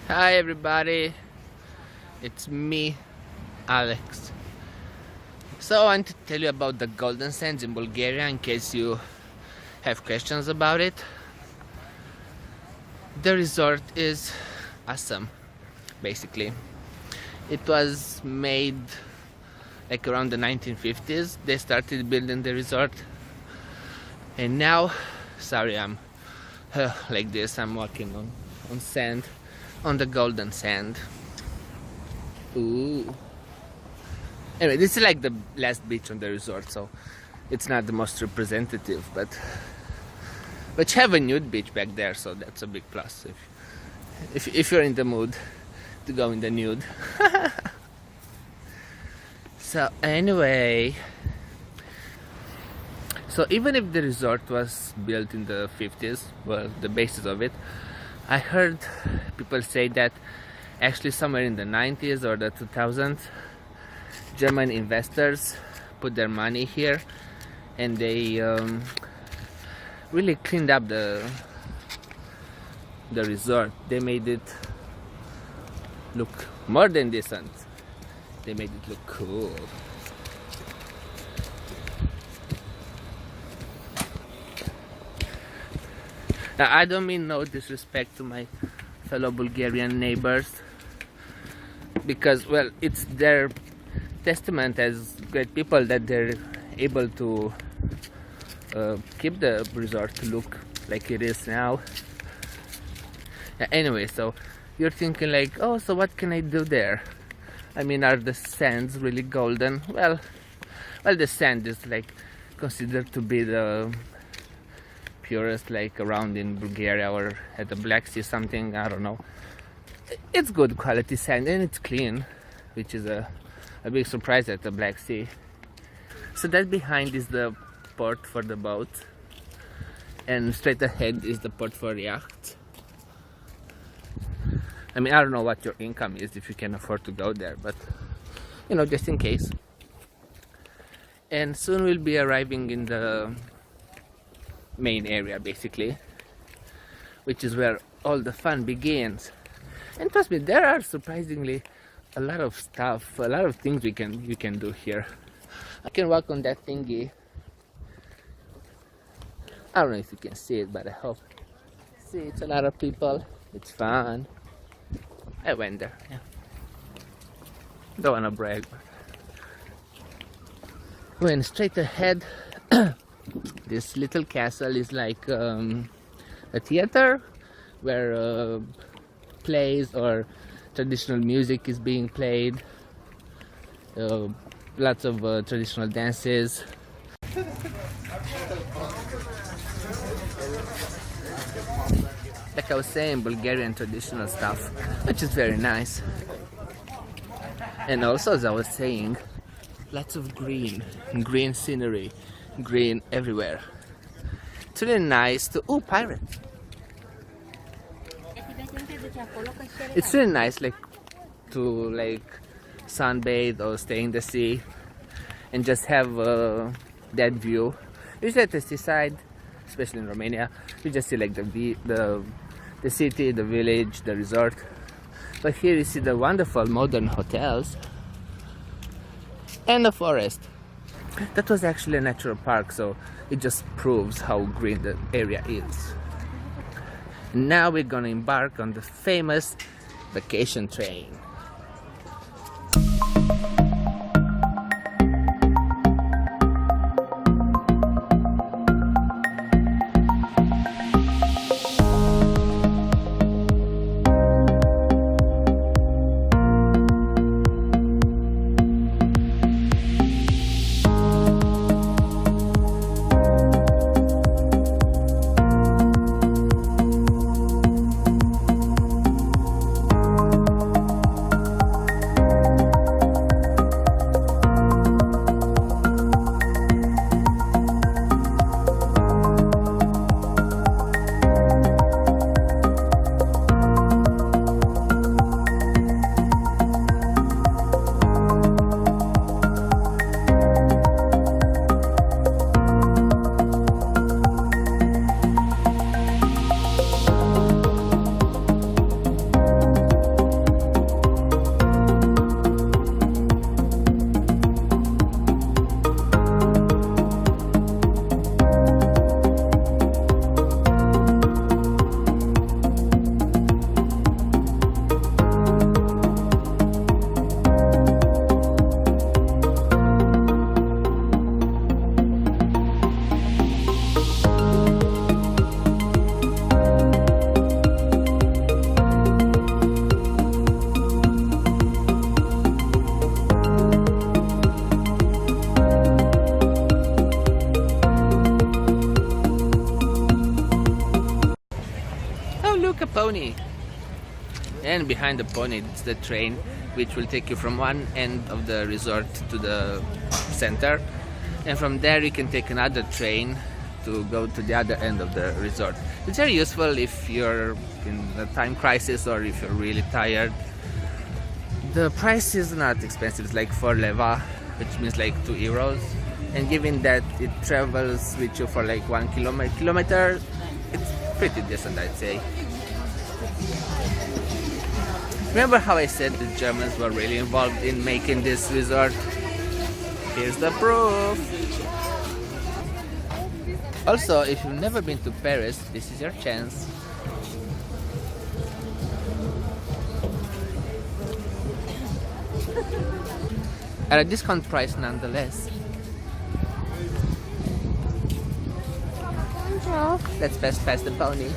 Hi everybody, it's me, Alex. So I want to tell you about the Golden Sands in Bulgaria in case you have questions about it. The resort is awesome, basically. It was made like around the 1950s. They started building the resort, and now, sorry, I'm like this. I'm walking on sand, on the golden sand. Ooh. Anyway, this is like the last beach on the resort, so it's not the most representative, but you have a nude beach back there, so that's a big plus if you're in the mood to go in the nude. So anyway, so even if the resort was built in the 50s, well, the basis of it, I heard people say that actually somewhere in the 90s or the 2000s, German investors put their money here, and they really cleaned up the resort. They made it look more than decent. They made it look cool. Now, I don't mean no disrespect to my fellow Bulgarian neighbors, because, well, it's their testament as great people that they're able to keep the resort to look like it is now. Anyway, so you're thinking like, oh, so what can I do there? I mean, are the sands really golden? Well, the sand is like considered to be the purest, like around in Bulgaria or at the Black Sea, something, I don't know. It's good quality sand and it's clean, which is a big surprise at the Black Sea. So that behind is the port for the boat, and straight ahead is the port for yachts. I mean, I don't know what your income is if you can afford to go there, but you know, just in case. And soon we'll be arriving in the main area, basically, which is where all the fun begins. And trust me, there are surprisingly a lot of stuff, a lot of things you can do here. I can walk on that thingy. I don't know if you can see it, but I hope. See, it's a lot of people. It's fun. I went there. Yeah. Don't wanna brag. When straight ahead, this little castle is like a theater where plays or traditional music is being played. Lots of traditional dances. Like I was saying, Bulgarian traditional stuff, which is very nice. And also, as I was saying, lots of green scenery, green everywhere. It's really nice to, oh, pirates. It's really nice, like, to sunbathe or stay in the sea and just have that view. Usually at the seaside, especially in Romania, you just see like the city, the village, the resort. But here you see the wonderful modern hotels and the forest. That was actually a natural park, so it just proves how green the area is. Now we're gonna embark on the famous vacation train. And behind the pony it's the train, which will take you from one end of the resort to the center, and from there you can take another train to go to the other end of the resort. It's very useful if you're in a time crisis or if you're really tired. The price is not expensive, it's like 4 leva, which means like 2 euros. And given that it travels with you for like 1 kilometer, it's pretty decent, I'd say. Remember how I said the Germans were really involved in making this resort? Here's the proof! Also, if you've never been to Paris, this is your chance. At a discount price nonetheless. Let's pass the pony.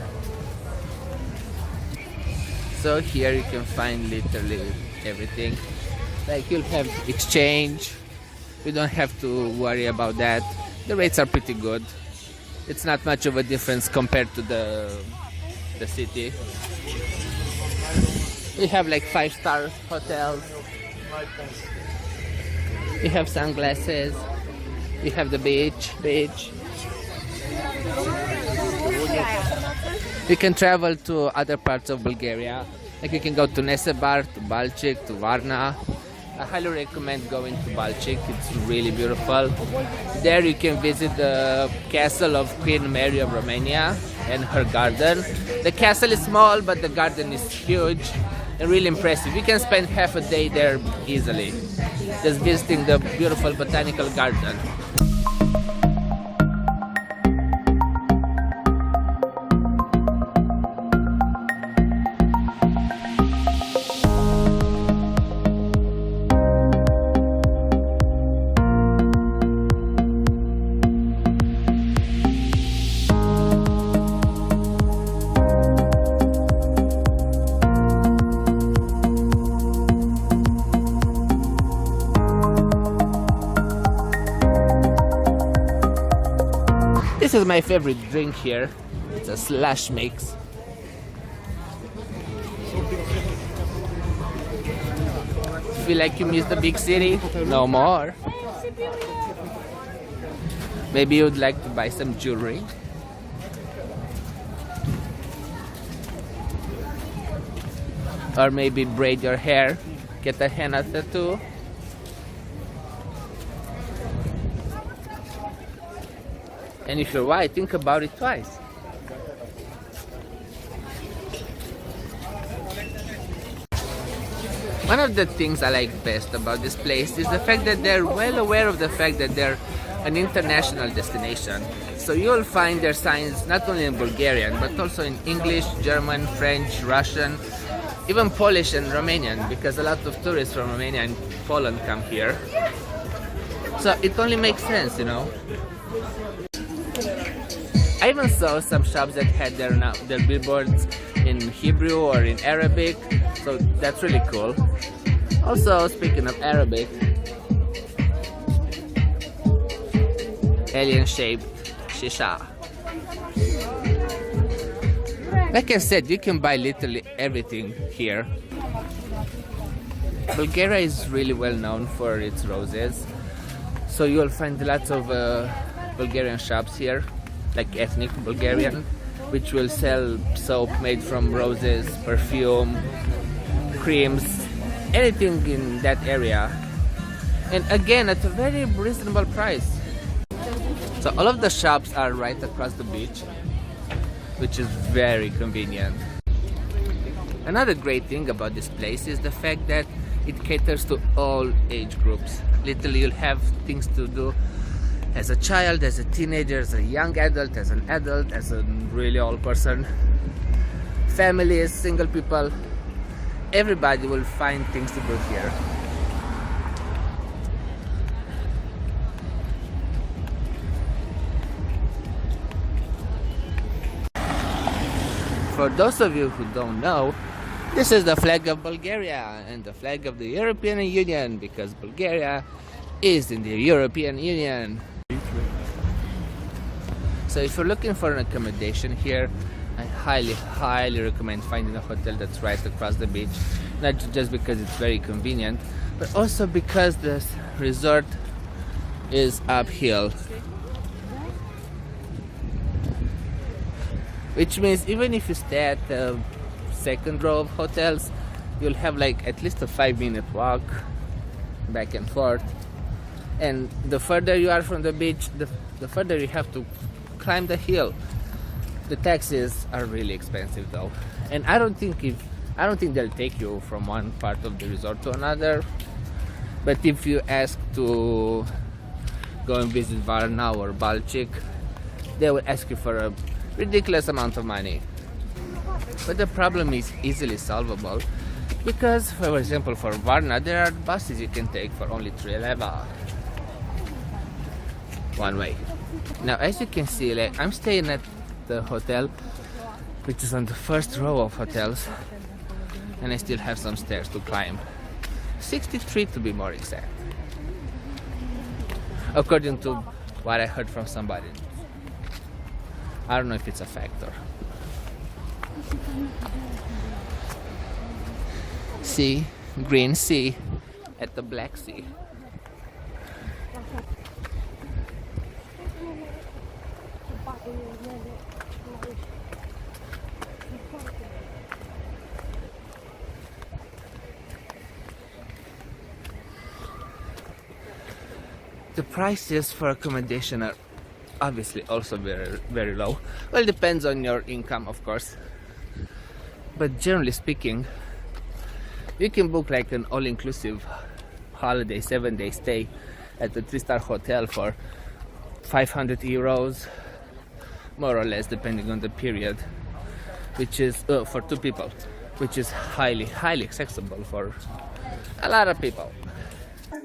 So here you can find literally everything. Like you'll have exchange. You don't have to worry about that. The rates are pretty good. It's not much of a difference compared to the city. We have like 5-star hotels. We have sunglasses. We have the beach. You can travel to other parts of Bulgaria. Like you can go to Nesebar, to Balchik, to Varna. I highly recommend going to Balchik. It's really beautiful. There you can visit the castle of Queen Mary of Romania and her garden. The castle is small, but the garden is huge and really impressive. You can spend half a day there easily, just visiting the beautiful botanical garden. This is my favorite drink here. It's a slush mix. Feel like you miss the big city? No more. Maybe you'd like to buy some jewelry. Or maybe braid your hair, get a henna tattoo. And if you're white, think about it twice. One of the things I like best about this place is the fact that they're well aware of the fact that they're an international destination. So you'll find their signs not only in Bulgarian, but also in English, German, French, Russian, even Polish and Romanian, because a lot of tourists from Romania and Poland come here. So it only makes sense, you know. I even saw some shops that had their billboards in Hebrew or in Arabic, so that's really cool. Also, speaking of Arabic, alien-shaped shisha. Like I said, you can buy literally everything here. Bulgaria is really well known for its roses, so you'll find lots of Bulgarian shops here, like ethnic Bulgarian, which will sell soap made from roses, perfume, creams, anything in that area, and again at a very reasonable price. So all of the shops are right across the beach, which is very convenient. Another great thing about this place is the fact that it caters to all age groups. Literally, you'll have things to do as a child, as a teenager, as a young adult, as an adult, as a really old person, families, single people. Everybody will find things to do here. For those of you who don't know, this is the flag of Bulgaria and the flag of the European Union, because Bulgaria is in the European Union. So if you're looking for an accommodation here, I highly recommend finding a hotel that's right across the beach, not just because it's very convenient, but also because this resort is uphill, which means even if you stay at the second row of hotels, you'll have like at least a 5-minute walk back and forth. And the further you are from the beach, the further you have to climb the hill. The taxis are really expensive though, and I don't think they'll take you from one part of the resort to another. But if you ask to go and visit Varna or Balchik, they will ask you for a ridiculous amount of money. But the problem is easily solvable, because for example for Varna there are buses you can take for only 3 leva one way. Now as you can see, like, I'm staying at the hotel which is on the first row of hotels, and I still have some stairs to climb, 63 to be more exact, according to what I heard from somebody. I don't know if it's a factor. See, green sea at the Black Sea. The prices for accommodation are obviously also very low. Well, depends on your income, of course, but generally speaking, you can book like an all-inclusive holiday 7-day stay at a 3-star hotel for 500 euros, more or less, depending on the period, which is for 2 people, which is highly accessible for a lot of people.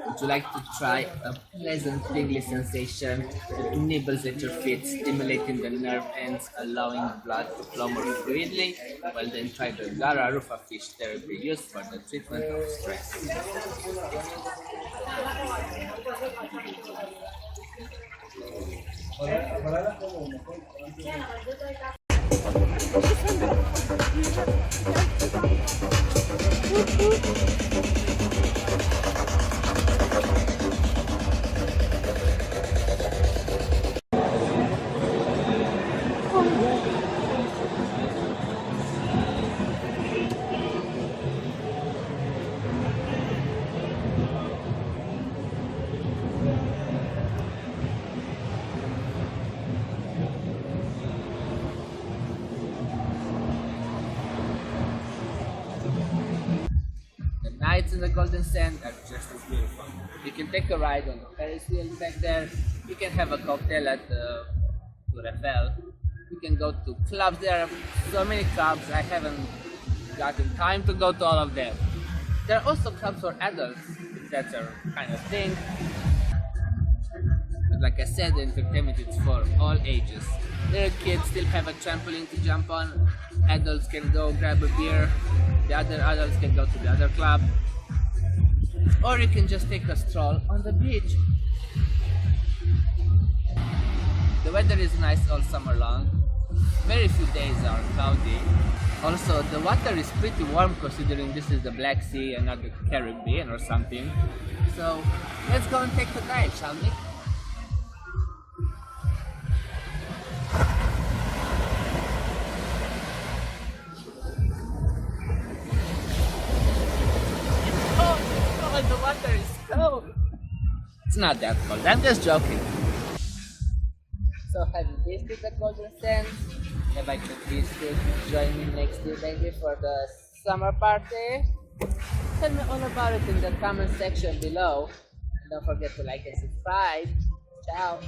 Would you like to try a pleasant tingly sensation that nibbles at your feet, stimulating the nerve ends, allowing blood to flow more fluidly? Well, then try the Gara Rufa fish therapy used for the treatment of stress. Nights in the Golden Sands are just as beautiful. You can take a ride on the Ferris wheel back there. You can have a cocktail at the Tour Eiffel. You can go to clubs. There are so many clubs. I haven't gotten time to go to all of them. There are also clubs for adults, if that's a kind of thing. But like I said, the entertainment is for all ages. Little kids still have a trampoline to jump on. Adults can go grab a beer. The other adults can go to the other club. Or you can just take a stroll on the beach. The weather is nice all summer long. Very few days are cloudy. Also, the water is pretty warm considering this is the Black Sea and not the Caribbean or something. So, let's go and take a dive, shall we? The water is cold. It's not that cold, I'm just joking. So have you visited the Golden Sands? Have I convinced you to join me next year maybe for the summer party? Tell me all about it in the comment section below. And don't forget to like and subscribe. Ciao.